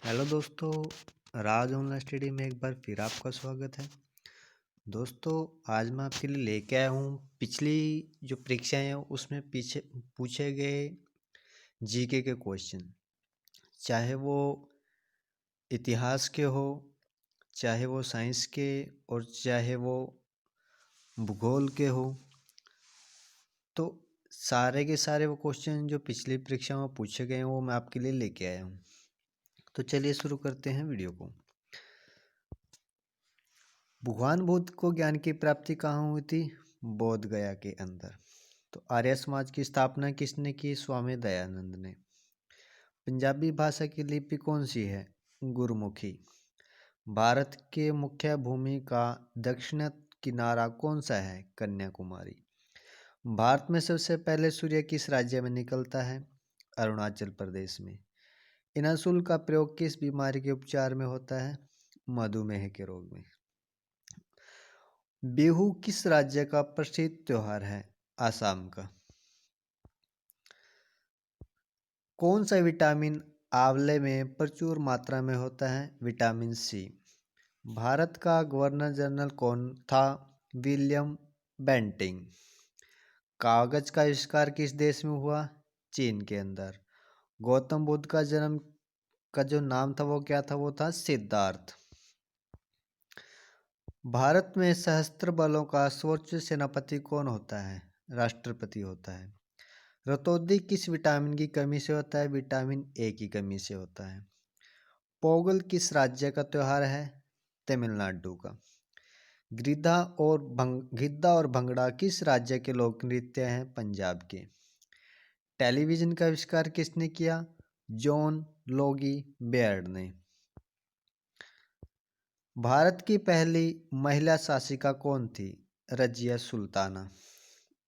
Hello दोस्तों। राज online study में एक बार फिर आपका स्वागत है। दोस्तों, आज मैं आपके लिए लेके आया हूँ पिछली जो परीक्षाएं हैं उसमें पीछे पूछे गए जीके के क्वेश्चन। चाहे वो इतिहास के हो, चाहे वो साइंस के, और चाहे वो भूगोल के हो, तो सारे के सारे वो क्वेश्चन जो पिछली परीक्षा में पूछे गए हैं वो मैं आपके लिए लेके आया हूँ। तो चलिए शुरू करते हैं वीडियो को। भगवान बुद्ध को ज्ञान की प्राप्ति कहाँ हुई थी? बोध गया के अंदर। तो आर्य समाज की स्थापना किसने की? स्वामी दयानंद ने। पंजाबी भाषा की लिपि कौन सी है? गुरुमुखी। भारत के मुख्य भूमि का दक्षिण किनारा कौन सा है? कन्याकुमारी। भारत में सबसे पहले सूर्य किस राज्य में निकलता है? अरुणाचल प्रदेश में। इनासुल का प्रयोग किस बीमारी के उपचार में होता है? मधुमेह के रोग में। बिहू किस राज्य का प्रसिद्ध त्योहार है? आसाम का। कौन सा विटामिन आंवले में प्रचुर मात्रा में होता है? Vitamin C. भारत का गवर्नर जनरल कौन था? William Bentinck. कागज का आविष्कार किस देश में हुआ? चीन के अंदर। गौतम बुद्ध का जन्म का जो नाम था वो क्या था? वो था सिद्धार्थ। भारत में सशस्त्र बलों का सर्वोच्च सेनापति कौन होता है? राष्ट्रपति होता है। रतौंधी किस विटामिन की कमी से होता है? विटामिन ए की कमी से होता है। पोंगल किस राज्य का त्योहार है? तमिलनाडु का। गिद्धा और भंगड़ा किस राज्य के लोक नृत्य हैं? पंजाब के। टेलीविजन का आविष्कार किसने किया? जॉन लोगी बेयर्ड ने। भारत की पहली महिला शासिका कौन थी? रजिया सुल्ताना।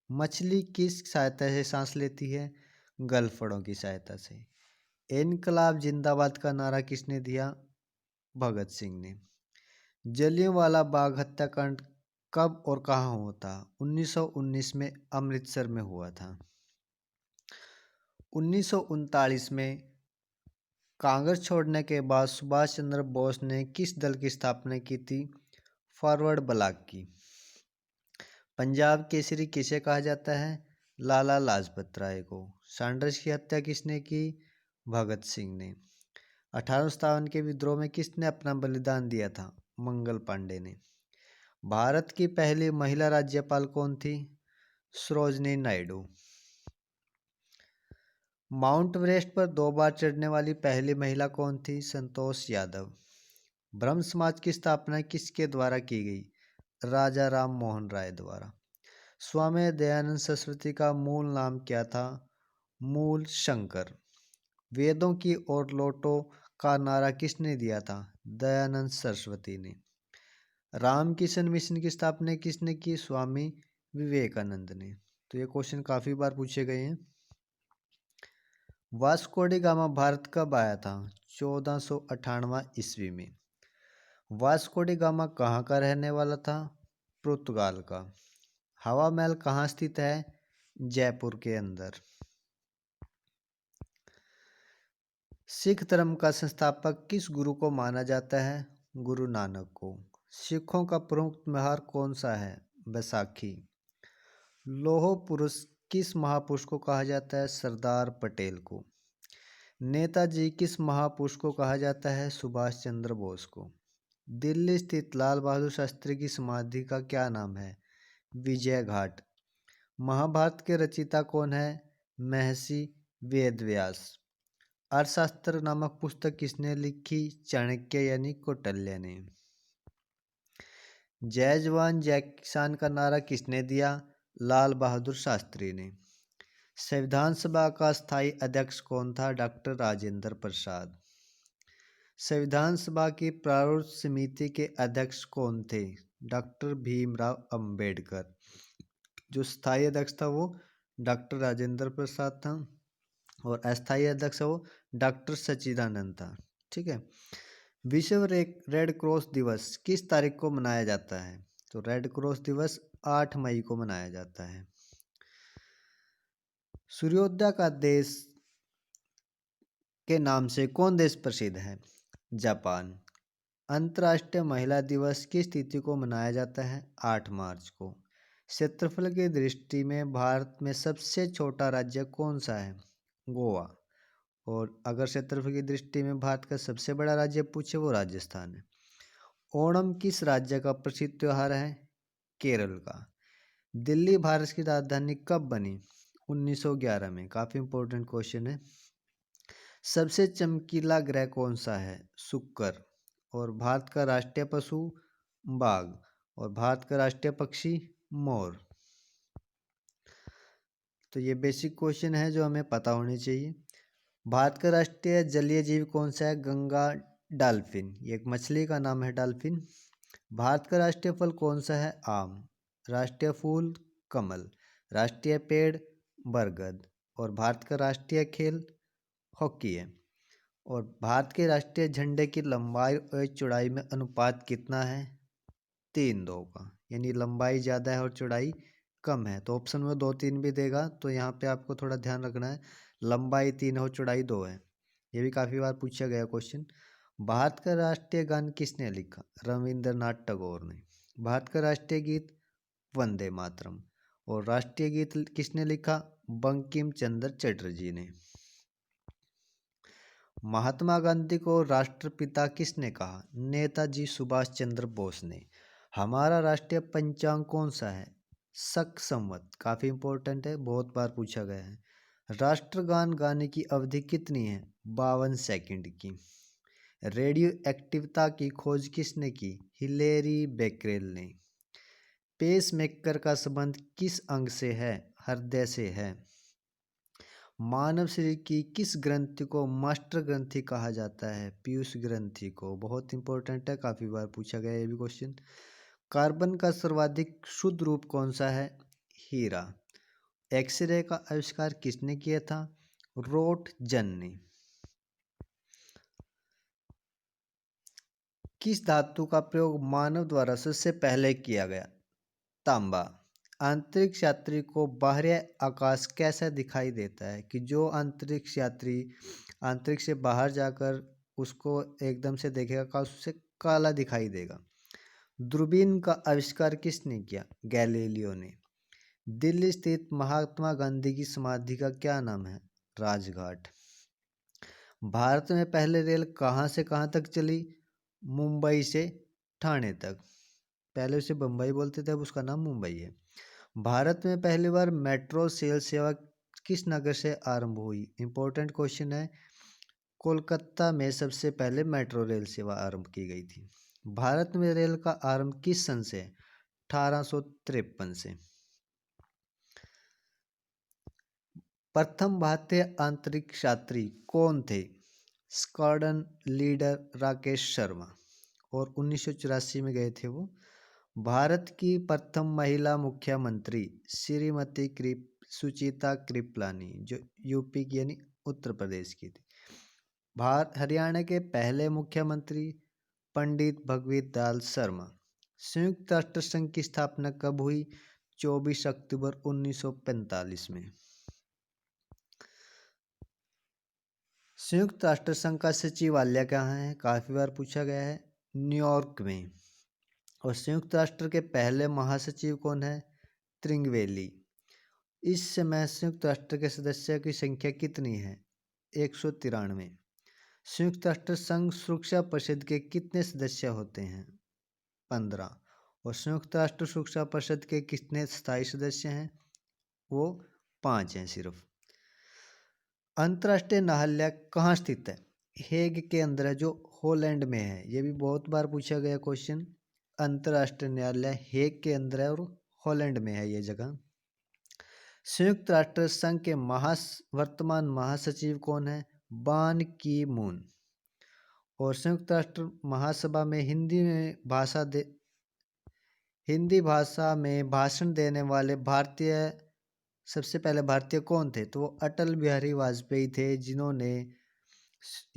मछली किस सहायता से सांस लेती है? गलफड़ों की सहायता से। इनकलाब जिंदाबाद का नारा किसने दिया? भगत सिंह ने। जलियांवाला बाग हत्याकांड कब और कहाँ हुआ था? 1919 में अमृतसर में हुआ था। 1939 में कांग्रेस छोड़ने के बाद सुभाष चंद्र बोस ने किस दल की स्थापना की थी? फॉरवर्ड ब्लॉक की। पंजाब केसरी किसे कहा जाता है? लाला लाजपत राय को। सैंडर्स की हत्या किसने की? भगत सिंह ने। 1857 के विद्रोह में किसने अपना बलिदान दिया था? मंगल पांडे ने। भारत की पहली महिला राज्यपाल कौन थी? सरोजनी नायडू। माउंट एवरेस्ट पर 2 बार चढ़ने वाली पहली महिला कौन थी? संतोष यादव। ब्रह्म समाज की स्थापना किसके द्वारा की गई? राजा राम मोहन राय द्वारा। स्वामी दयानंद सरस्वती का मूल नाम क्या था? मूल शंकर। वेदों की ओर लौटो का नारा किसने दिया था? दयानंद सरस्वती ने। रामकृष्ण मिशन की स्थापना किसने की? स्वामी विवेकानंद ने। तो ये क्वेश्चन काफी बार पूछे गए हैं। वास्को डी गामा भारत कब आया था? 1498 ईस्वी में। वास्को डी गामा कहाँ का रहने वाला था? पुर्तगाल का। हवा महल कहाँ स्थित है? जयपुर के अंदर। सिख धर्म का संस्थापक किस गुरु को माना जाता है? गुरु नानक को। सिखों का प्रमुख त्योहार कौन सा है? बैसाखी। लौह पुरुष किस महापुरुष को कहा जाता है? सरदार पटेल को। नेताजी किस महापुरुष को कहा जाता है? सुभाष चंद्र बोस को। दिल्ली स्थित लाल बहादुर शास्त्री की समाधि का क्या नाम है? विजय घाट। महाभारत के रचयिता कौन है? महर्षि वेदव्यास। अर्थशास्त्र नामक पुस्तक किसने लिखी? चाणक्य यानी कौटिल्य ने। जय जवान जय किसान का नारा किसने दिया? लाल बहादुर शास्त्री ने। संविधान सभा का स्थायी अध्यक्ष कौन था? डॉक्टर राजेंद्र प्रसाद। संविधान सभा की प्रारूप समिति के अध्यक्ष कौन थे? डॉक्टर भीमराव अंबेडकर। जो स्थायी अध्यक्ष था वो डॉक्टर राजेंद्र प्रसाद था, और अस्थायी अध्यक्ष वो डॉक्टर सच्चिदानंद था। ठीक है। विश्व रेड क्रॉस दिवस किस तारीख को मनाया जाता है? तो रेड क्रॉस दिवस 8 मई को मनाया जाता है। सूर्योदय का देश के नाम से कौन देश प्रसिद्ध है? जापान। अंतर्राष्ट्रीय महिला दिवस किस तिथि को मनाया जाता है? 8 मार्च को। क्षेत्रफल की दृष्टि में भारत में सबसे छोटा राज्य कौन सा है? गोवा। और अगर क्षेत्रफल की दृष्टि में भारत का सबसे बड़ा राज्य पूछे वो राजस्थान है। ओणम किस राज्य का प्रसिद्ध त्योहार है? केरल का। दिल्ली भारत की राजधानी कब बनी? 1911 में। काफी इंपॉर्टेंट क्वेश्चन है। सबसे चमकीला ग्रह कौन सा है? शुक्र। और भारत का राष्ट्रीय पशु बाघ। और भारत का राष्ट्रीय पक्षी मोर। तो ये बेसिक क्वेश्चन है जो हमें पता होनी चाहिए। भारत का राष्ट्रीय जलीय जीव कौन सा है? गंगा डॉल्फिन। ये एक मछली का नाम है डॉल्फिन। भारत का राष्ट्रीय फल कौन सा है? आम। राष्ट्रीय फूल कमल। राष्ट्रीय पेड़ बरगद। और भारत का राष्ट्रीय खेल हॉकी है। और भारत के राष्ट्रीय झंडे की लंबाई और चौड़ाई में अनुपात कितना है? 3:2 का। यानी लंबाई ज़्यादा है और चौड़ाई कम है। तो ऑप्शन में 2 3 भी देगा तो यहाँ पे आपको थोड़ा ध्यान रखना है। लंबाई 3 है और चौड़ाई 2 है। ये भी काफ़ी बार पूछा गया क्वेश्चन। भारत का राष्ट्रीय गान किसने लिखा? रविंद्रनाथ टैगोर ने। भारत का राष्ट्रीय गीत वंदे मातरम। और राष्ट्रीय गीत किसने लिखा? बंकिम चंद्र चटर्जी ने। महात्मा गांधी को राष्ट्रपिता किसने कहा? नेताजी सुभाष चंद्र बोस ने। हमारा राष्ट्रीय पंचांग कौन सा है? शक संवत। काफी इंपॉर्टेंट है, बहुत बार पूछा गया है। राष्ट्रगान गाने की अवधि कितनी है? 52 सेकंड की। रेडियो एक्टिवता की खोज किसने की? हिलेरी बेकरेल ने। पेस मेकर का संबंध किस अंग से है? हृदय से है। मानव शरीर की किस ग्रंथि को मास्टर ग्रंथि कहा जाता है? पीयूष ग्रंथि को। बहुत इंपॉर्टेंट है, काफी बार पूछा गया ये भी क्वेश्चन। कार्बन का सर्वाधिक शुद्ध रूप कौन सा है? हीरा। एक्सरे का आविष्कार किसने किया था? रोटजन ने। किस धातु का प्रयोग मानव द्वारा सबसे पहले किया गया? तांबा। अंतरिक्ष यात्री को बाहरी आकाश कैसा दिखाई देता है? कि जो अंतरिक्ष यात्री अंतरिक्ष से बाहर जाकर उसको एकदम से देखेगा आकाश उसे काला दिखाई देगा। दूरबीन का आविष्कार किसने किया? गैलीलियो ने। दिल्ली स्थित महात्मा गांधी की समाधि का क्या नाम है? राजघाट। भारत में पहले रेल कहाँ से कहाँ तक चली? मुंबई से ठाणे तक। पहले उसे बम्बई बोलते थे, अब उसका नाम मुंबई है। भारत में पहली बार मेट्रो रेल सेवा किस नगर से आरंभ हुई? इंपॉर्टेंट क्वेश्चन है। कोलकाता में सबसे पहले मेट्रो रेल सेवा आरंभ की गई थी। भारत में रेल का आरंभ किस सन से? 1853 से। प्रथम भारतीय अंतरिक्ष यात्री कौन थे? Squadron leader Rakesh Sharma. और 1984 में गए थे वो। भारत की प्रथम महिला मुख्यमंत्री श्रीमती सुचिता कृपलानी, जो यूपी की यानी उत्तर प्रदेश की थी। हरियाणा के पहले मुख्यमंत्री पंडित भगवत दास शर्मा। संयुक्त राष्ट्र संघ की स्थापना कब हुई? 24 अक्टूबर 1945 में। संयुक्त राष्ट्र संघ का सचिवालय कहाँ है? काफी बार पूछा गया है। न्यूयॉर्क में। और संयुक्त राष्ट्र के पहले महासचिव कौन है? त्रिंगवेली। इस समय संयुक्त राष्ट्र के सदस्यों की संख्या कितनी है? 193। संयुक्त राष्ट्र संघ सुरक्षा परिषद के कितने सदस्य होते हैं? 15। और संयुक्त राष्ट्र सुरक्षा परिषद के कितने स्थायी सदस्य हैं? वो 5 हैं सिर्फ। अंतर्राष्ट्रीय न्यायालय कहाँ स्थित है? हेग के अंदर है, जो हॉलैंड में है। ये भी बहुत बार पूछा गया क्वेश्चन। अंतर्राष्ट्रीय न्यायालय हेग के अंदर है और हॉलैंड में है ये जगह। संयुक्त राष्ट्र संघ के वर्तमान महासचिव कौन है? बान की मून। और संयुक्त राष्ट्र महासभा में हिंदी भाषा में भाषण देने वाले सबसे पहले भारतीय कौन थे? तो वो अटल बिहारी वाजपेयी थे, जिन्होंने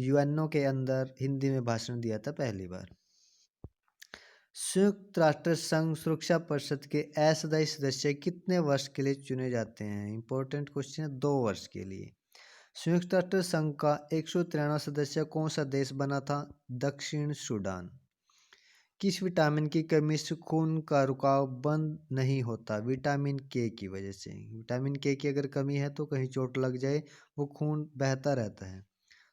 यूएनओ के अंदर हिंदी में भाषण दिया था पहली बार। संयुक्त राष्ट्र संघ सुरक्षा परिषद के अस्थायी सदस्य कितने वर्ष के लिए चुने जाते हैं? इंपॉर्टेंट क्वेश्चन है। 2 वर्ष के लिए। संयुक्त राष्ट्र संघ का 193 सदस्य कौन सा देश बना था? दक्षिण सूडान। किस विटामिन की कमी से खून का रुकाव बंद नहीं होता? विटामिन के की वजह से। विटामिन के की अगर कमी है तो कहीं चोट लग जाए वो खून बहता रहता है।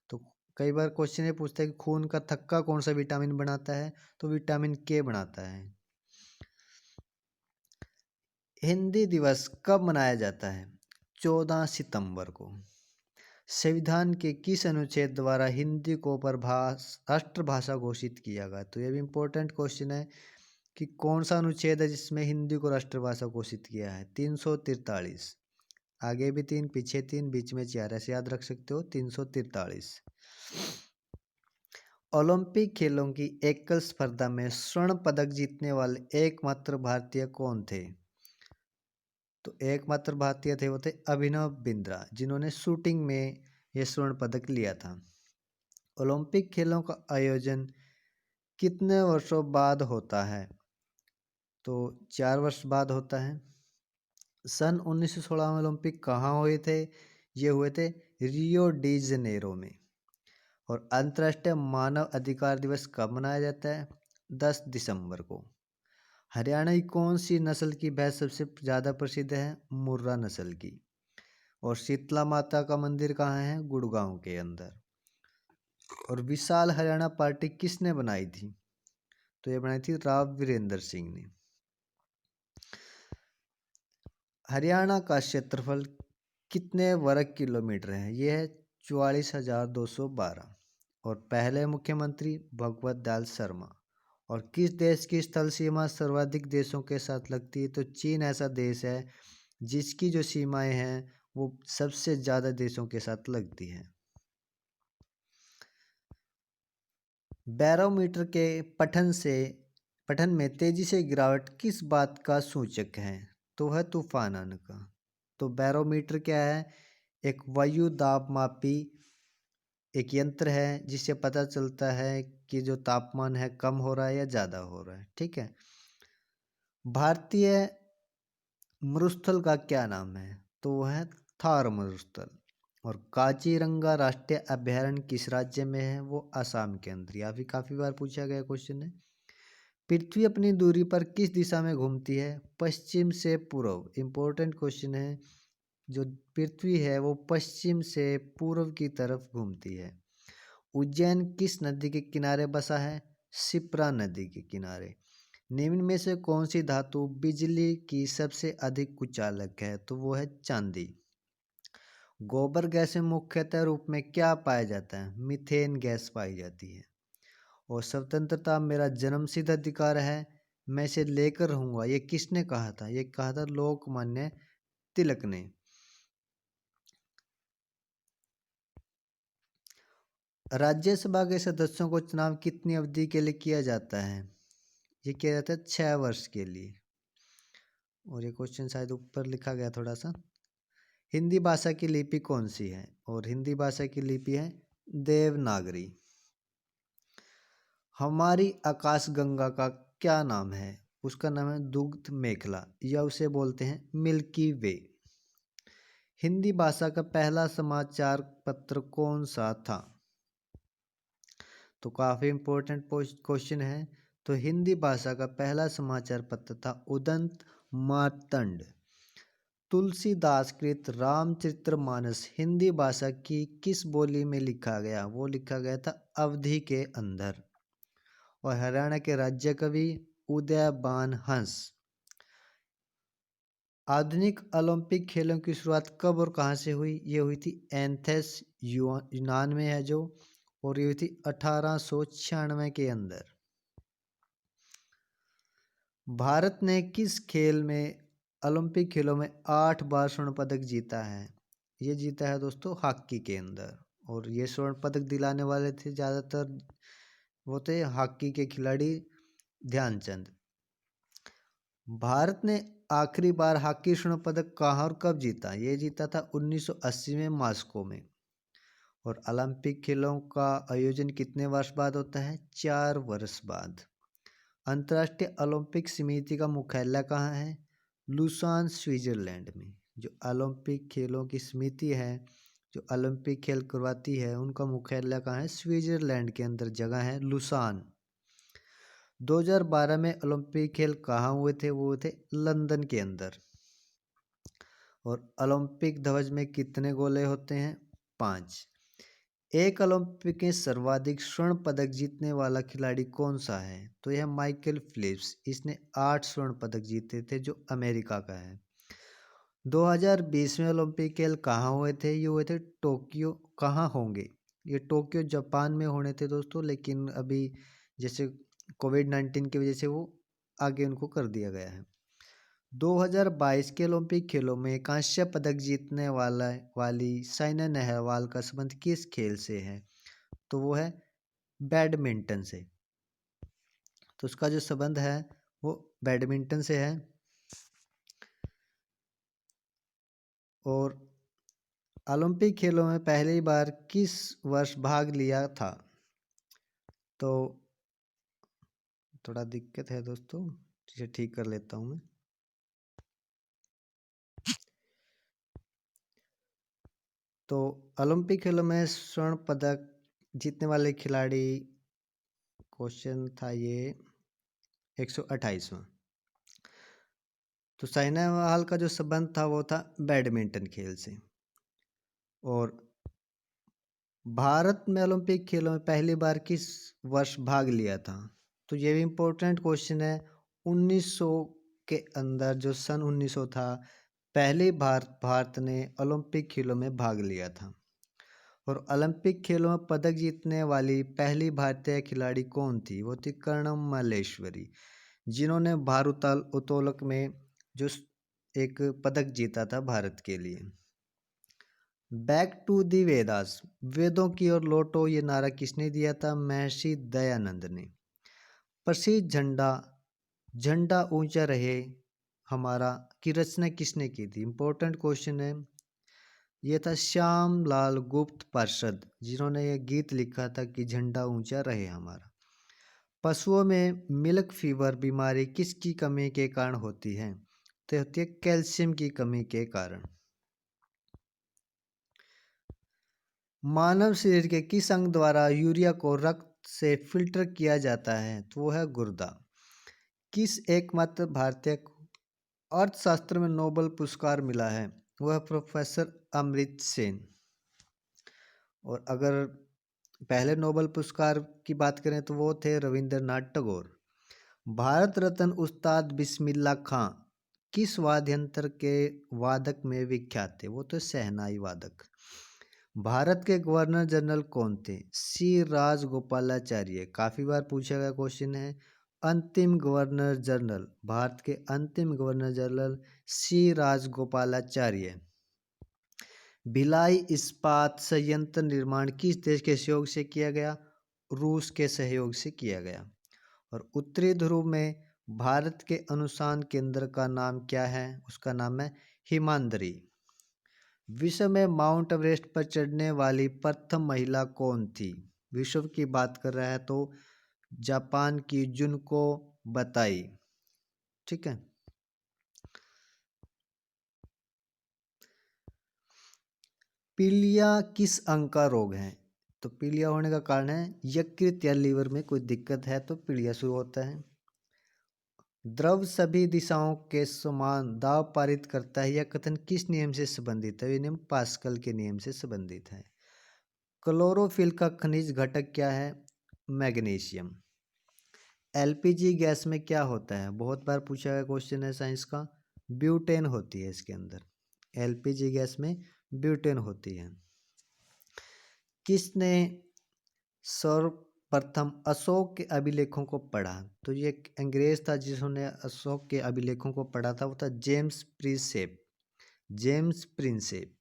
तो कई बार क्वेश्चन ये पूछता है कि खून का थक्का कौन सा विटामिन बनाता है? तो विटामिन के बनाता है। हिंदी दिवस कब मनाया जाता है? 14 सितंबर को। संविधान के किस अनुच्छेद द्वारा हिंदी को राष्ट्रभाषा घोषित किया गया? तो ये भी इम्पोर्टेंट क्वेश्चन है कि कौन सा अनुच्छेद है जिसमें हिंदी को राष्ट्रभाषा घोषित किया है? 343। आगे भी 3, पीछे 3, बीच में 4, ऐसे याद रख सकते हो। 343। ओलंपिक खेलों की एकल स्पर्धा में स्वर्ण पदक जीतने वाले एकमात्र भारतीय कौन थे? तो एकमात्र भारतीय थे वो थे अभिनव बिंद्रा, जिन्होंने शूटिंग में ये स्वर्ण पदक लिया था। ओलंपिक खेलों का आयोजन कितने वर्षों बाद होता है? तो 4 वर्ष बाद होता है। सन 1916 में ओलंपिक कहाँ हुए थे? ये हुए थे रियो डी जनेरो में। और अंतर्राष्ट्रीय मानव अधिकार दिवस कब मनाया जाता है? 10 दिसंबर को। हरियाणा की कौन सी नस्ल की भैंस सबसे ज़्यादा प्रसिद्ध है? मुर्रा नस्ल की। और शीतला माता का मंदिर कहाँ है? गुड़गांव के अंदर। और विशाल हरियाणा पार्टी किसने बनाई थी? तो ये बनाई थी राव वीरेंद्र सिंह ने। हरियाणा का क्षेत्रफल कितने वर्ग किलोमीटर है? ये है 44,212। और पहले मुख्यमंत्री भगवत दयाल शर्मा। और किस देश की स्थल सीमा सर्वाधिक देशों के साथ लगती है? तो चीन ऐसा देश है जिसकी जो सीमाएं हैं वो सबसे ज़्यादा देशों के साथ लगती है। बैरोमीटर के पठन में तेजी से गिरावट किस बात का सूचक है? तो है तूफान आने का। तो बैरोमीटर क्या है? एक वायु दाब मापी एक यंत्र है जिससे पता चलता है कि जो तापमान है कम हो रहा है या ज़्यादा हो रहा है। ठीक है। भारतीय मरुस्थल का क्या नाम है? तो वह है थार मरुस्थल। और काजीरंगा राष्ट्रीय अभयारण्य किस राज्य में है? वो असम के अंदर। यह भी काफ़ी बार पूछा गया क्वेश्चन है। पृथ्वी अपनी दूरी पर किस दिशा में घूमती है? पश्चिम से पूर्व। इंपॉर्टेंट क्वेश्चन है। जो पृथ्वी है वो पश्चिम से पूर्व की तरफ घूमती है। उज्जैन किस नदी के किनारे बसा है? शिप्रा नदी के किनारे। निम्न में से कौन सी धातु बिजली की सबसे अधिक कुचालक है? तो वो है चांदी। गोबर गैस में मुख्यतः रूप में क्या पाया जाता है? मीथेन गैस पाई जाती है। और स्वतंत्रता मेरा जन्मसिद्ध अधिकार है, मैं इसे लेकर रहूंगा, ये किसने कहा था? ये कहा था लोकमान्य तिलक ने। राज्यसभा के सदस्यों को चुनाव कितनी अवधि के लिए किया जाता है? ये किया जाता है 6 वर्ष के लिए। और ये क्वेश्चन शायद ऊपर लिखा गया थोड़ा सा। हिंदी भाषा की लिपि कौन सी है? और हिंदी भाषा की लिपि है देवनागरी। हमारी आकाशगंगा का क्या नाम है? उसका नाम है दुग्ध मेखला या उसे बोलते हैं मिल्की वे। हिंदी भाषा का पहला समाचार पत्र कौन सा था? तो काफ़ी इम्पोर्टेंट क्वेश्चन है। तो हिंदी भाषा का पहला समाचार पत्र था उदंत मार्तंड। तुलसीदास कृत रामचरितमानस हिंदी भाषा की किस बोली में लिखा गया? वो लिखा गया था अवधी के अंदर। और हरियाणा के राज्य कवि उदयबान हंस। आधुनिक ओलंपिक खेलों की शुरुआत कब और कहाँ से हुई? ये हुई थी एथेंस यूनान में है जो। और ये हुई थी 1896 के अंदर। भारत ने किस खेल में ओलंपिक खेलों में 8 बार स्वर्ण पदक जीता है? ये जीता है दोस्तों हॉकी के अंदर। और ये स्वर्ण पदक दिलाने वाले थे ज़्यादातर वो थे हॉकी के खिलाड़ी ध्यानचंद। भारत ने आखिरी बार हॉकी स्वर्ण पदक कहाँ और कब जीता? ये जीता था 1980 में मॉस्को में। और ओलंपिक खेलों का आयोजन कितने वर्ष बाद होता है? 4 वर्ष बाद। अंतर्राष्ट्रीय ओलंपिक समिति का मुख्यालय कहाँ है? लुसान स्विट्जरलैंड में। जो ओलंपिक खेलों की समिति है जो ओलंपिक खेल करवाती है उनका मुख्यालय कहाँ है? स्विट्जरलैंड के अंदर जगह है लुसान। 2012 में ओलंपिक खेल कहाँ हुए थे? वो हुए थे लंदन के अंदर। और ओलंपिक ध्वज में कितने गोले होते हैं? 5। एक ओलंपिक में सर्वाधिक स्वर्ण पदक जीतने वाला खिलाड़ी कौन सा है? तो यह माइकल फिलिप्स। इसने 8 स्वर्ण पदक जीते थे, जो अमेरिका का है। 2020 में ओलंपिक खेल कहाँ हुए थे? ये हुए थे टोक्यो। कहाँ होंगे? ये टोक्यो जापान में होने थे दोस्तों, लेकिन अभी जैसे कोविड-19 की वजह से वो आगे उनको कर दिया गया है। 2022 के ओलंपिक खेलों में कांस्य पदक जीतने वाली साइना नेहवाल का संबंध किस खेल से है? तो वो है बैडमिंटन से। तो उसका जो संबंध है वो बैडमिंटन से है। और ओलंपिक खेलों में पहली बार किस वर्ष भाग लिया था? तो थोड़ा दिक्कत है दोस्तों, इसे ठीक कर लेता हूँ मैं। तो ओलंपिक खेलों में स्वर्ण पदक जीतने वाले खिलाड़ी, क्वेश्चन था ये 128वां। तो साइना नेहवाल का जो संबंध था वो था बैडमिंटन खेल से। और भारत में ओलंपिक खेलों में पहली बार किस वर्ष भाग लिया था? तो ये भी इम्पोर्टेंट क्वेश्चन है। 1900 के अंदर, जो सन 1900 था, पहली बार भारत ने ओलंपिक खेलों में भाग लिया था। और ओलंपिक खेलों में पदक जीतने वाली पहली भारतीय खिलाड़ी कौन थी? वो थी कर्णम मल्लेश्वरी, जिन्होंने भारोत्तोलक में जो एक पदक जीता था भारत के लिए। बैक टू दी वेदास, वेदों की ओर लौटो, ये नारा किसने दिया था? महर्षि दयानंद ने। प्रसिद्ध झंडा, झंडा ऊंचा रहे हमारा, की रचना किसने की थी? इंपॉर्टेंट क्वेश्चन है। ये था श्याम लाल गुप्त पार्षद, जिन्होंने ये गीत लिखा था कि झंडा ऊंचा रहे हमारा। पशुओं में मिल्क फीवर बीमारी किसकी कमी के कारण होती है? तो होती है कैल्शियम की कमी के कारण। मानव शरीर के किस अंग द्वारा यूरिया को रक्त से फिल्टर किया जाता है? तो वो है गुर्दा। किस एकमात्र भारतीय को अर्थशास्त्र में नोबेल पुरस्कार मिला है? वह प्रोफेसर अमर्त्य सेन। और अगर पहले नोबेल पुरस्कार की बात करें तो वो थे रविंद्रनाथ टैगोर। भारत रत्न उस्ताद बिस्मिल्लाह खां किस वाद्य यंत्र के वादक में विख्यात थे? वो तो शहनाई वादक। भारत के गवर्नर जनरल कौन थे? सी राजगोपालाचार्य। काफी बार पूछा गया क्वेश्चन है। अंतिम गवर्नर जनरल, भारत के अंतिम गवर्नर जनरल सी राजगोपालाचार्य। भिलाई इस्पात संयंत्र निर्माण किस देश के सहयोग से किया गया? रूस के सहयोग से किया गया। और उत्तरी ध्रुव में भारत के अनुसंधान केंद्र का नाम क्या है? उसका नाम है हिमाद्री। विश्व में माउंट एवरेस्ट पर चढ़ने वाली प्रथम महिला कौन थी? विश्व की बात कर रहा है तो जापान की जुनको बताई। ठीक है। पीलिया किस अंग का रोग है? तो पीलिया होने का कारण है यकृत या लीवर में कोई दिक्कत है तो पीलिया शुरू होता है। द्रव सभी दिशाओं के समान दाव पारित करता है, यह कथन किस नियम से संबंधित है? ये नियम पास्कल के नियम से संबंधित है। क्लोरोफिल का खनिज घटक क्या है? मैग्नीशियम। एलपीजी गैस में क्या होता है? बहुत बार पूछा गया क्वेश्चन है साइंस का। ब्यूटेन होती है इसके अंदर। एलपीजी गैस में ब्यूटेन होती है। किसने सर्वप्रथम अशोक के अभिलेखों को पढ़ा? तो ये एक अंग्रेज था जिन्होंने अशोक के अभिलेखों को पढ़ा था, वो था जेम्स प्रिंसेप। James Prinsep.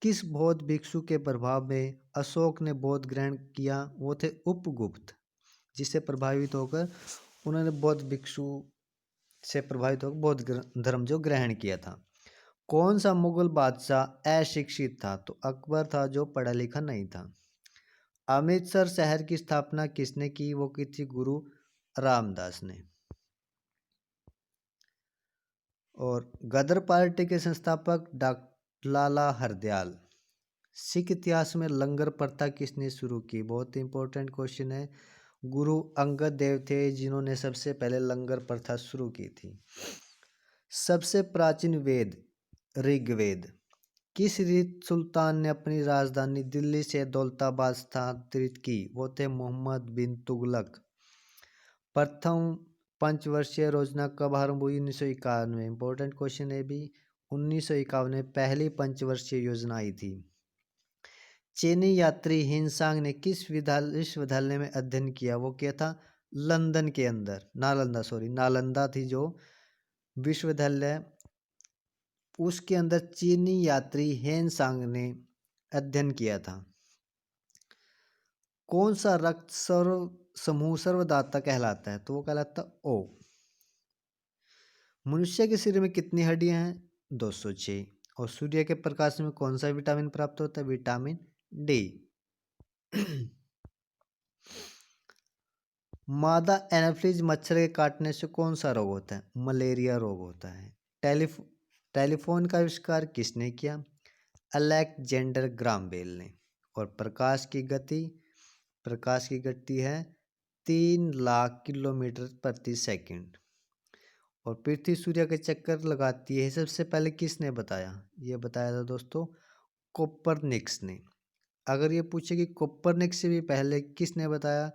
किस बौद्ध भिक्षु के प्रभाव में अशोक ने बौद्ध ग्रहण किया? वो थे उपगुप्त, जिससे प्रभावित होकर उन्होंने बौद्ध भिक्षु से प्रभावित होकर बौद्ध धर्म जो ग्रहण किया था। कौन सा मुगल बादशाह अशिक्षित था? तो अकबर था, जो पढ़ा लिखा नहीं था। अमृतसर शहर की स्थापना किसने की? वो की थी गुरु रामदास ने। और गदर पार्टी के संस्थापक डॉक्टर लाला हरदयाल। सिख इतिहास में लंगर प्रथा किसने शुरू की? बहुत इंपॉर्टेंट क्वेश्चन है। गुरु अंगद देव थे जिन्होंने सबसे पहले लंगर प्रथा शुरू की थी। सबसे प्राचीन वेद ऋग्वेद किस सुल्तान ने अपनी राजधानी दिल्ली से दौलताबाद स्थानांतरित की? वो थे मोहम्मद बिन तुगलक। प्रथम पंचवर्षीय योजना कब आरंभ हुई? 1951 में। इंपॉर्टेंट क्वेश्चन है भी। 1951 में पहली पंचवर्षीय योजना आई थी। चीनी यात्री हिनसांग ने किस विश्वविद्यालय में अध्ययन किया? वो किया था लंदन के अंदर, नालंदा थी जो विश्वविद्यालय, उसके अंदर चीनी यात्री हिनसांग ने अध्ययन किया था। कौन सा रक्त समूह सर्वदाता कहलाता है? तो वो कहलाता ओ। मनुष्य के शरीर में कितनी हड्डियां हैं? 206। और सूर्य के प्रकाश में कौन सा विटामिन प्राप्त होता है? Vitamin D. मादा एनाफिलीज मच्छर के काटने से कौन सा रोग होता है? मलेरिया रोग होता है। टेलीफोन का आविष्कार किसने किया? अलेक्जेंडर ग्राम बेल ने। और प्रकाश की गति है 3 लाख किलोमीटर प्रति सेकंड। और पृथ्वी सूर्य के चक्कर लगाती है, सबसे पहले किसने बताया? ये बताया था दोस्तों कोपरनिकस ने। अगर ये पूछे कि कोपरनिकस से भी पहले किसने बताया,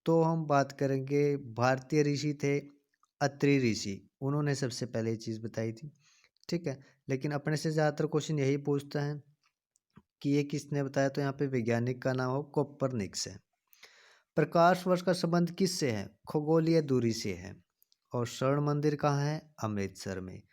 तो हम बात करेंगे भारतीय ऋषि थे अत्रि ऋषि, उन्होंने सबसे पहले ये चीज़ बताई थी। ठीक है, लेकिन अपने से ज़्यादातर क्वेश्चन यही पूछता है कि ये किसने बताया, तो यहाँ पे वैज्ञानिक का नाम हो कोपरनिकस है। प्रकाश वर्ष का संबंध किससे है? खगोलीय दूरी से है। और स्वर्ण मंदिर कहाँ है? अमृतसर में।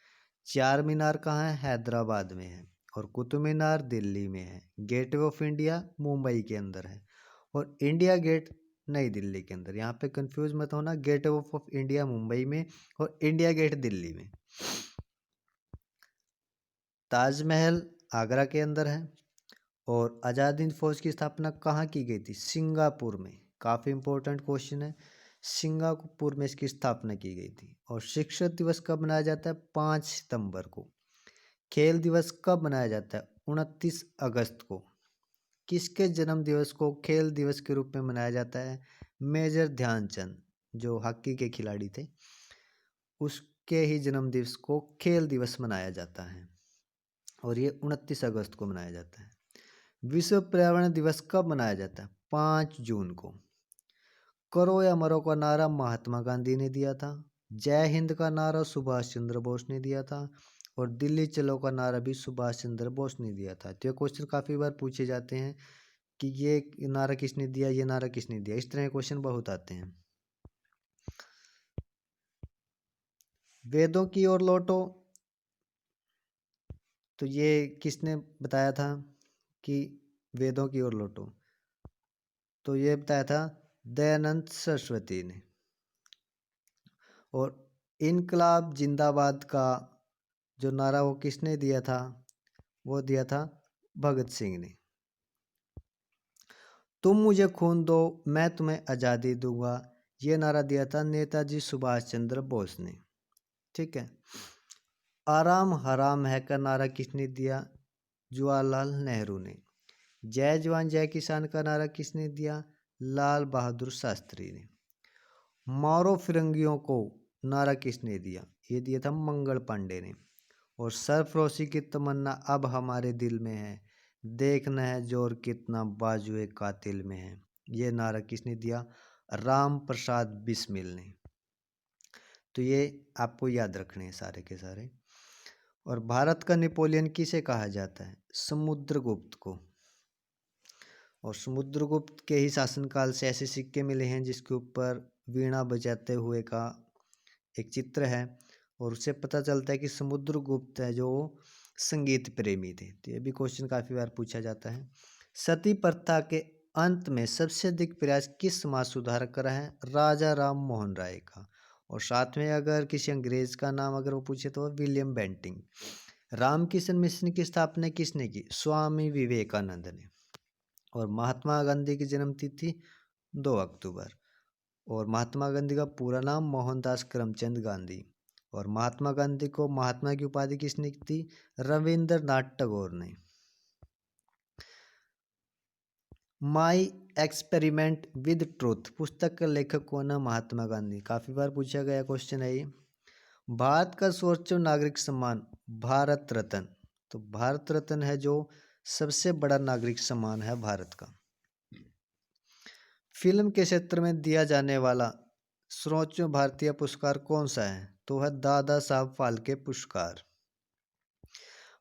चार मीनार कहाँ है? हैदराबाद में है। और कुतुब मीनार दिल्ली में है। गेटवे ऑफ इंडिया मुंबई के अंदर है। और इंडिया गेट नई दिल्ली के अंदर। यहाँ पे कंफ्यूज मत होना, गेटवे ऑफ इंडिया मुंबई में और इंडिया गेट दिल्ली में। ताजमहल आगरा के अंदर है। और आज़ाद हिंद फौज की स्थापना कहाँ की गई थी? सिंगापुर में। काफ़ी इंपॉर्टेंट क्वेश्चन है। सिंगापुर में इसकी स्थापना की गई थी। और शिक्षक दिवस कब मनाया जाता है? 5 सितंबर को। खेल दिवस कब मनाया जाता है? 29 अगस्त को। किसके जन्म दिवस को खेल दिवस के रूप में मनाया जाता है? मेजर ध्यानचंद जो हॉकी के खिलाड़ी थे, उसके ही जन्म दिवस को खेल दिवस मनाया जाता है। और ये 29 अगस्त को मनाया जाता है। विश्व पर्यावरण दिवस कब मनाया जाता है? 5 जून को। करो या मरो का नारा महात्मा गांधी ने दिया था। जय हिंद का नारा सुभाष चंद्र बोस ने दिया था। और दिल्ली चलो का नारा भी सुभाष चंद्र बोस ने दिया था। तो ये क्वेश्चन काफ़ी बार पूछे जाते हैं कि ये नारा किसने दिया, ये नारा किसने दिया, इस तरह के क्वेश्चन बहुत आते हैं। वेदों की ओर लौटो, तो ये किसने बताया था कि वेदों की ओर लौटो? तो ये बताया था दयानंद सरस्वती ने। और इनकलाब जिंदाबाद का जो नारा वो किसने दिया था? वो दिया था भगत सिंह ने। तुम मुझे खून दो मैं तुम्हें आज़ादी दूंगा, ये नारा दिया था नेताजी सुभाष चंद्र बोस ने। ठीक है। आराम हराम है का नारा किसने दिया? जवाहरलाल नेहरू ने। जय जवान जय किसान का नारा किसने दिया? लाल बहादुर शास्त्री ने। मारो फिरंगियों को नारा किसने दिया? ये दिया था मंगल पांडे ने। और सरफरोशी की तमन्ना अब हमारे दिल में है, देखना है जोर कितना बाजुए कातिल में है, ये नारा किसने दिया? राम प्रसाद बिस्मिल ने। तो ये आपको याद रखने हैं सारे के सारे। और भारत का नेपोलियन किसे कहा जाता है? समुद्रगुप्त को। और समुद्रगुप्त के ही शासनकाल से ऐसे सिक्के मिले हैं जिसके ऊपर वीणा बजाते हुए का एक चित्र है। और उससे पता चलता है कि समुद्रगुप्त है जो संगीत प्रेमी थे। तो ये भी क्वेश्चन काफ़ी बार पूछा जाता है। सती प्रथा के अंत में सबसे अधिक प्रयास किस समाज सुधारक का रहा है? राजा राम मोहन राय का। और साथ में अगर किसी अंग्रेज का नाम अगर वो पूछे तो विलियम बेंटिंग। रामकृष्ण मिशन की स्थापना किसने की? स्वामी विवेकानंद ने। और महात्मा गांधी की जन्म तिथि 2 अक्टूबर। और महात्मा गांधी का पूरा नाम मोहनदास करमचंद गांधी। और महात्मा गांधी को महात्मा की उपाधि किसने दी? रविंद्रनाथ टैगोर ने। माई एक्सपेरिमेंट विद ट्रूथ पुस्तक का लेखक कौन है? महात्मा गांधी। काफी बार पूछा गया क्वेश्चन है ये। भारत का सर्वोच्च नागरिक सम्मान भारत रत्न। तो भारत रत्न है जो सबसे बड़ा नागरिक सम्मान है भारत का। फिल्म के क्षेत्र में दिया जाने वाला सर्वोच्च भारतीय पुरस्कार कौन सा है? तो है दादा साहब फाल्के पुरस्कार।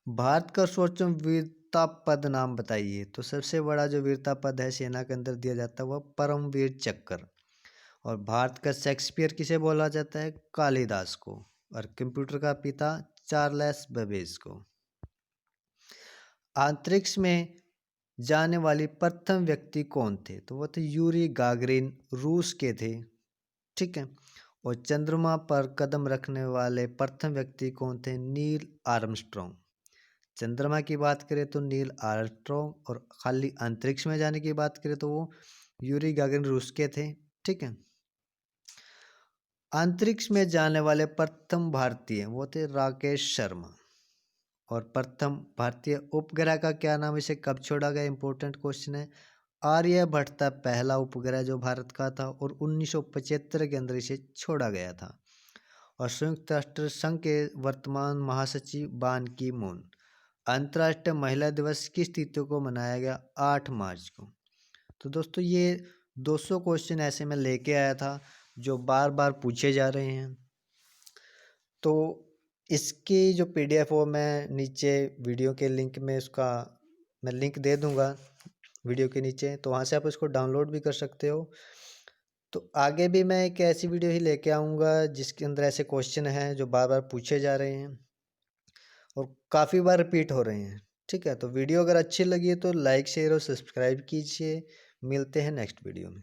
भारत का सर्वोच्च वीरता पद नाम बताइए। तो सबसे बड़ा जो वीरता पद है सेना के अंदर दिया जाता है वह परमवीर चक्र। और भारत का शेक्सपियर किसे बोला जाता है? कालिदास को। और कंप्यूटर का पिता चार्ल्स बेबेज को। अंतरिक्ष में जाने वाली प्रथम व्यक्ति कौन थे? तो वो थे यूरी गागरिन, रूस के थे। ठीक है। और चंद्रमा पर कदम रखने वाले प्रथम व्यक्ति कौन थे? Neil Armstrong. चंद्रमा की बात करें तो नील आर्मस्ट्रॉन्ग, और खाली अंतरिक्ष में जाने की बात करें तो वो यूरी गागरिन रूस के थे। ठीक है। अंतरिक्ष में जाने वाले प्रथम भारतीय वो थे राकेश शर्मा। और प्रथम भारतीय उपग्रह का क्या नाम, इसे कब छोड़ा गया? इंपॉर्टेंट क्वेश्चन है। आर्यभट्ट था पहला उपग्रह जो भारत का था, और 1975 के अंदर इसे छोड़ा गया था। और संयुक्त राष्ट्र संघ के वर्तमान महासचिव बान की मून। अंतर्राष्ट्रीय महिला दिवस किस तिथि को मनाया गया? 8 मार्च को। तो दोस्तों ये 200 क्वेश्चन ऐसे मैं लेके आया था जो बार बार पूछे जा रहे हैं। तो इसकी जो PDF हो मैं नीचे वीडियो के लिंक में उसका मैं लिंक दे दूंगा वीडियो के नीचे, तो वहाँ से आप इसको डाउनलोड भी कर सकते हो। तो आगे भी मैं एक ऐसी वीडियो ही लेके आऊँगा जिसके अंदर ऐसे क्वेश्चन हैं जो बार बार पूछे जा रहे हैं और काफ़ी बार रिपीट हो रहे हैं। ठीक है, तो वीडियो अगर अच्छी लगी है तो लाइक शेयर और सब्सक्राइब कीजिए। मिलते हैं नेक्स्ट वीडियो में।